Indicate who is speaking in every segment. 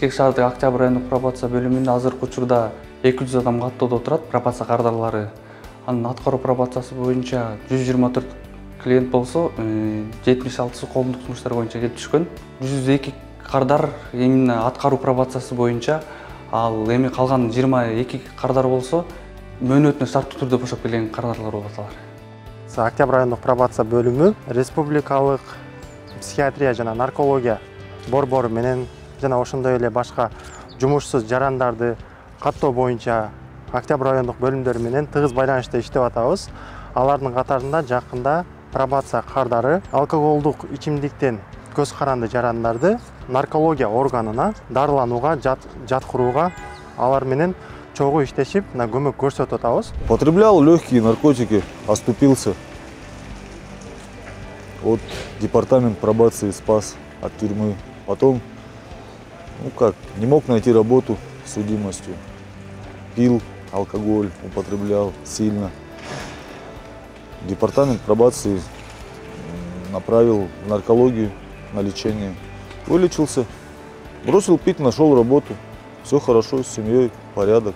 Speaker 1: Бишкек шаардык Октябрь райондук пробация бөлүмүндө азыркы учурда 200 адам каттоодо турат, пробация кардарлары. Анын аткаруу пробациясы боюнча 124 клиент болсо, 76 коомдук жумуштар боюнча келип түшкөн. 102 кардар именно аткаруу пробациясы боюнча, ал эми калган 22 кардар болсо, мөөнөтүнө шарттуу түрдө бошоп келген кардарлар болуп аталар.
Speaker 2: Октябрь райондук пробация бөлүмү республикалык психиатрия жана наркология борбору менен жана ошондой эле башка жумушсуз жарандарды каттоо боюнча Октябрь райондук бөлүмдөр менен тыгыз байланышта иштеп атабыз. Алардын катарында жакында пробация кардары алкоголдук ичимдиктен көз каранды жарандарды наркология органына дарыланууга жаткырууга алар менен чогуу иштешип, көмөк көрсөтүп атабыз.
Speaker 3: Потреблял легкие наркотики, оступился. Вот департамент пробации спас от тюрьмы. Потом, не мог найти работу с судимостью. Пил алкоголь, употреблял сильно. Департамент пробации направил в наркологию на лечение. Вылечился, бросил пить, нашел работу. Все хорошо, с семьей, порядок.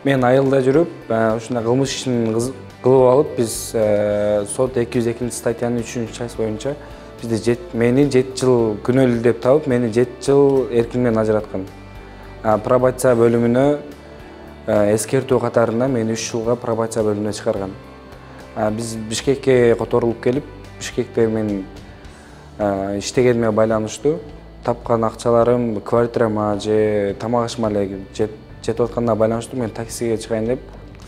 Speaker 4: Мен айылда жүрүп, ушундай кылмыш ишин кылып алып, биз сот 202 статьянын 3 часть боюнча бизде мени 7 жыл күнөөлүү деп табып, мени 7 жыл эркинден ажыраткан. Пробация бөлүмүнө эскертүү катарында мени 3 жылга пробация бөлүмүнө чыгарган. Биз Бишкекке которулуп келип, Бишкекте мен иштегениме байланыштуу тапкан акчаларым квартирама же тамак ашыма эле жетип атканына байланыштуу мен таксиге чыгайын деп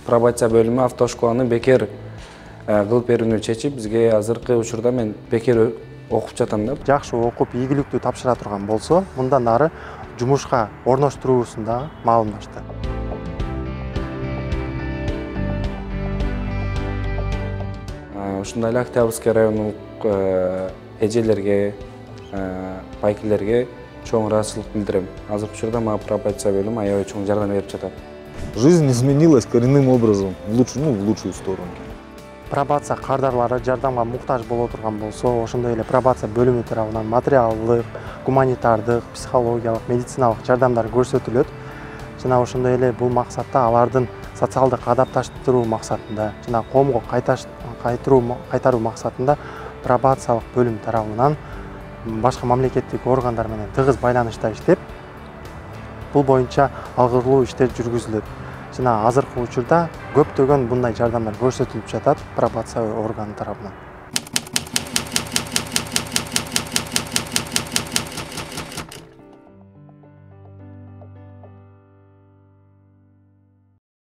Speaker 4: пробация бөлүмү автошколаны бекер кылып берүүнү чечип, бизге азыркы учурда мен бекер окуп жатам да.
Speaker 2: Жакшы окуп, ийгиликтүү тапшыра турган болсо, мындан ары жумушка орноштуруусун да маалымдашты.
Speaker 4: Ушундай эле Октябрьский райондук эжелерге, байкелерге чоң ыраазычылык билдирем. Азыркы учурда мага пробация бөлүмү аябай чоң жардам берип жатат.
Speaker 3: Жизнь изменилась коренным образом, в лучшую сторону.
Speaker 2: Пробация кардарлары жардамга муктаж боло турган болсо, ошондой эле пробация бөлүмү тарабынан материалдык, гуманитардык, психологиялык, медициналык жардамдар көрсөтүлөт. Жана ошондой эле бул максатта алардын социалдык адапташтыруу максатында жана коомго кайтаруу максатында пробациялык бөлүм тарабынан башка мамлекеттик органдар менен тыгыз байланышта иштеп, бул боюнча алгырылуу иштер жүргүзүлөт. Жана азыркы учурда көптөгөн мындай жардамдар көрсөтүлүп жатат пробация органы тарабынан.